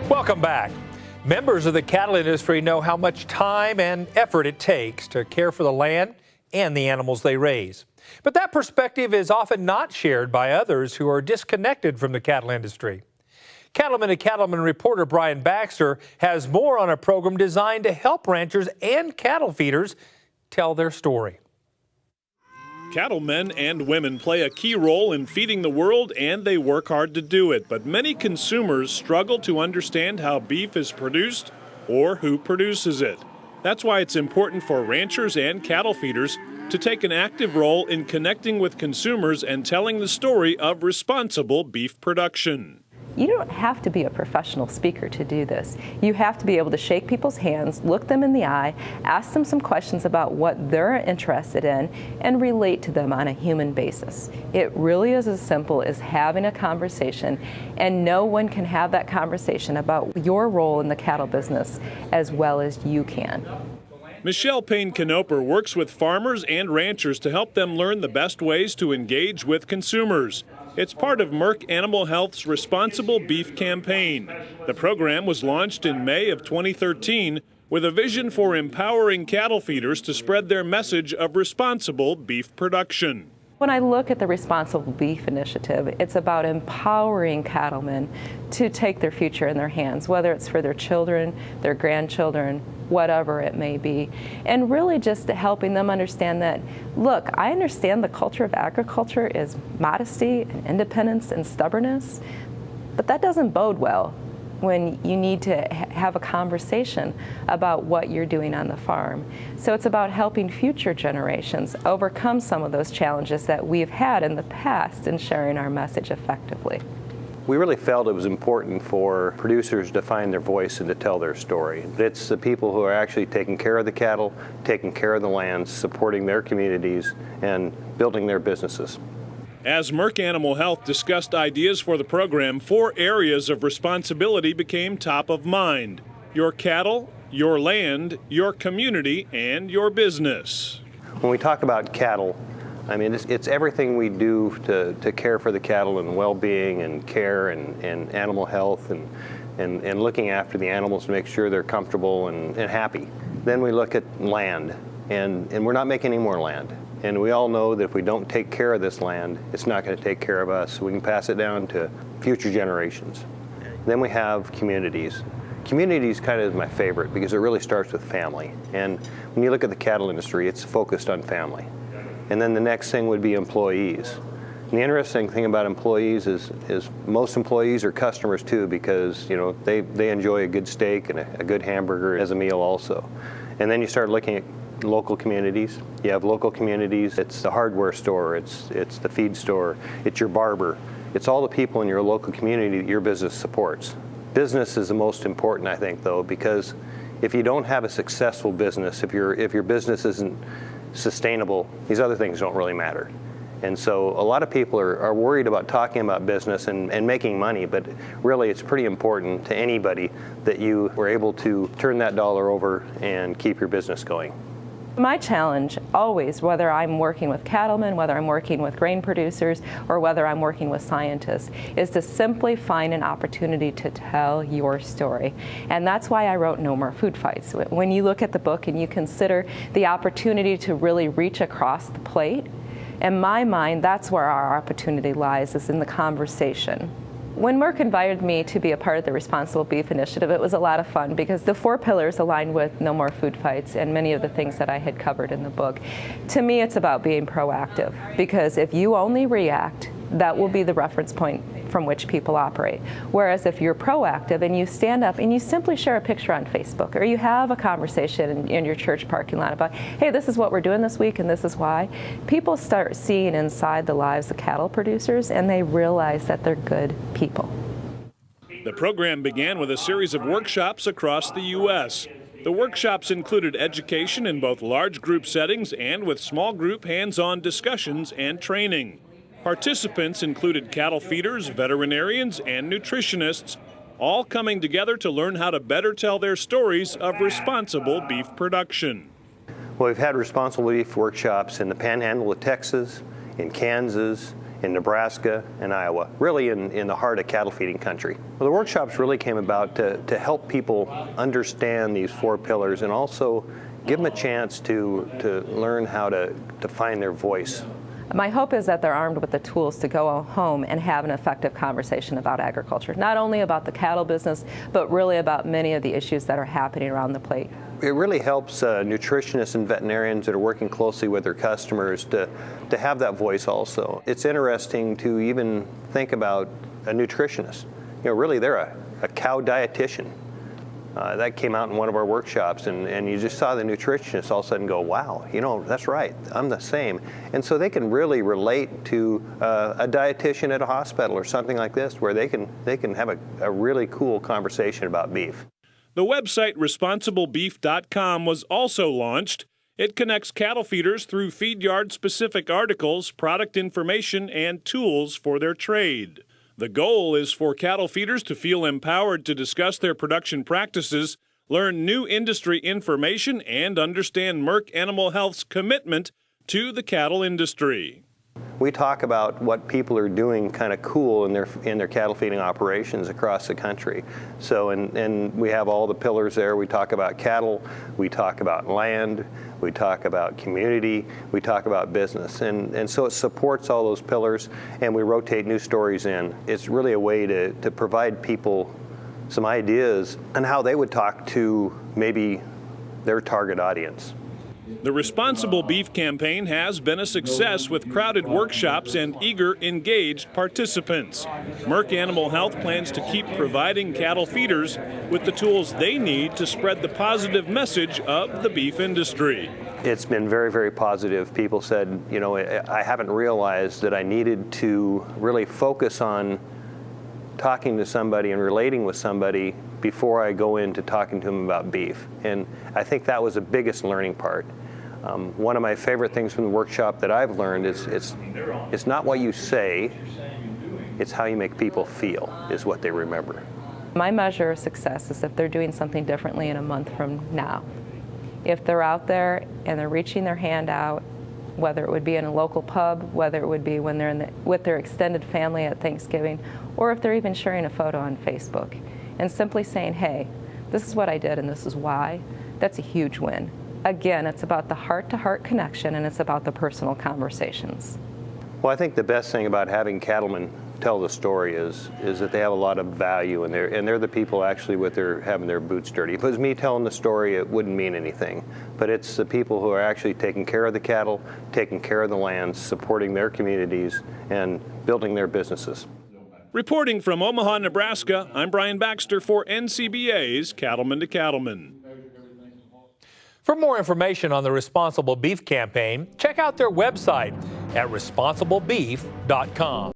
Welcome back. Members of the cattle industry know how much time and effort it takes to care for the land and the animals they raise. But that perspective is often not shared by others who are disconnected from the cattle industry. Cattleman to Cattleman reporter Brian Baxter has more on a program designed to help ranchers and cattle feeders tell their story. Cattlemen and women play a key role in feeding the world, and they work hard to do it. But many consumers struggle to understand how beef is produced or who produces it. That's why it's important for ranchers and cattle feeders to take an active role in connecting with consumers and telling the story of responsible beef production. You don't have to be a professional speaker to do this. You have to be able to shake people's hands, look them in the eye, ask them some questions about what they're interested in, and relate to them on a human basis. It really is as simple as having a conversation, and no one can have that conversation about your role in the cattle business as well as you can. Michelle Payne-Canoper works with farmers and ranchers to help them learn the best ways to engage with consumers. It's part of Merck Animal Health's Responsible Beef campaign. The program was launched in May of 2013 with a vision for empowering cattle feeders to spread their message of responsible beef production. When I look at the Responsible Beef Initiative, it's about empowering cattlemen to take their future in their hands, whether it's for their children, their grandchildren, whatever it may be, and really just helping them understand that, look, I understand the culture of agriculture is modesty and independence and stubbornness, but that doesn't bode well when you need to have a conversation about what you're doing on the farm. So it's about helping future generations overcome some of those challenges that we've had in the past and sharing our message effectively. We really felt it was important for producers to find their voice and to tell their story. It's the people who are actually taking care of the cattle, taking care of the lands, supporting their communities, and building their businesses. As Merck Animal Health discussed ideas for the program, 4 areas of responsibility became top of mind: your cattle, your land, your community, and your business. When we talk about cattle, I mean, it's everything we do to care for the cattle and well-being and care and animal health and looking after the animals to make sure they're comfortable and happy. Then we look at land, and we're not making any more land. And we all know that if we don't take care of this land, it's not going to take care of us. We can pass it down to future generations. Then we have communities. Communities kind of is my favorite because it really starts with family. And when you look at the cattle industry, it's focused on family. And then the next thing would be employees. And the interesting thing about employees is most employees are customers too, because they enjoy a good steak and a good hamburger as a meal also. And then you start looking at local communities. You have local communities. It's the hardware store, it's the feed store, it's your barber. It's all the people in your local community that your business supports. Business is the most important, I think, though, because if you don't have a successful business, if your business isn't sustainable, these other things don't really matter. And so a lot of people are worried about talking about business and making money, but really it's pretty important to anybody that you were able to turn that dollar over and keep your business going. My challenge always, whether I'm working with cattlemen, whether I'm working with grain producers, or whether I'm working with scientists, is to simply find an opportunity to tell your story. And that's why I wrote No More Food Fights. When you look at the book and you consider the opportunity to really reach across the plate, in my mind, that's where our opportunity lies, is in the conversation. When Merck invited me to be a part of the Responsible Beef Initiative, it was a lot of fun because the 4 pillars aligned with No More Food Fights and many of the things that I had covered in the book. To me, it's about being proactive, because if you only react, that will be the reference point from which people operate. Whereas if you're proactive and you stand up and you simply share a picture on Facebook, or you have a conversation in your church parking lot about, hey, this is what we're doing this week and this is why, people start seeing inside the lives of cattle producers and they realize that they're good people. The program began with a series of workshops across the U.S. The workshops included education in both large group settings and with small group hands-on discussions and training. Participants included cattle feeders, veterinarians, and nutritionists, all coming together to learn how to better tell their stories of responsible beef production. Well, we've had responsible beef workshops in the Panhandle of Texas, in Kansas, in Nebraska and Iowa, really in the heart of cattle feeding country. Well, the workshops really came about to help people understand these 4 pillars and also give them a chance to learn how to find their voice. My hope is that they're armed with the tools to go home and have an effective conversation about agriculture, not only about the cattle business, but really about many of the issues that are happening around the plate. It really helps nutritionists and veterinarians that are working closely with their customers to have that voice also. It's interesting to even think about a nutritionist. Really they're a cow dietitian. That came out in one of our workshops, and you just saw the nutritionist all of a sudden go, wow, that's right, I'm the same. And so they can really relate to a dietitian at a hospital or something like this, where they can have a really cool conversation about beef. The website responsiblebeef.com was also launched. It connects cattle feeders through feed yard specific articles, product information, and tools for their trade. The goal is for cattle feeders to feel empowered to discuss their production practices, learn new industry information, and understand Merck Animal Health's commitment to the cattle industry. We talk about what people are doing kind of cool in their cattle feeding operations across the country. So, and we have all the pillars there. We talk about cattle, we talk about land, we talk about community, we talk about business. And so it supports all those pillars, and we rotate new stories in. It's really a way to provide people some ideas on how they would talk to maybe their target audience. The Responsible Beef campaign has been a success with crowded workshops and eager, engaged participants. Merck Animal Health plans to keep providing cattle feeders with the tools they need to spread the positive message of the beef industry. It's been very, very positive. People said, I haven't realized that I needed to really focus on talking to somebody and relating with somebody before I go into talking to them about beef. And I think that was the biggest learning part. One of my favorite things from the workshop that I've learned is it's not what you say, it's how you make people feel is what they remember. My measure of success is if they're doing something differently in a month from now. If they're out there and they're reaching their hand out, whether it would be in a local pub, whether it would be when they're with their extended family at Thanksgiving, or if they're even sharing a photo on Facebook, and simply saying, hey, this is what I did and this is why, that's a huge win. Again, it's about the heart-to-heart connection, and it's about the personal conversations. Well, I think the best thing about having cattlemen tell the story is that they have a lot of value, and they're the people actually having their boots dirty. If it was me telling the story, it wouldn't mean anything. But it's the people who are actually taking care of the cattle, taking care of the land, supporting their communities, and building their businesses. Reporting from Omaha, Nebraska, I'm Brian Baxter for NCBA's Cattleman to Cattleman. For more information on the Responsible Beef campaign, check out their website at responsiblebeef.com.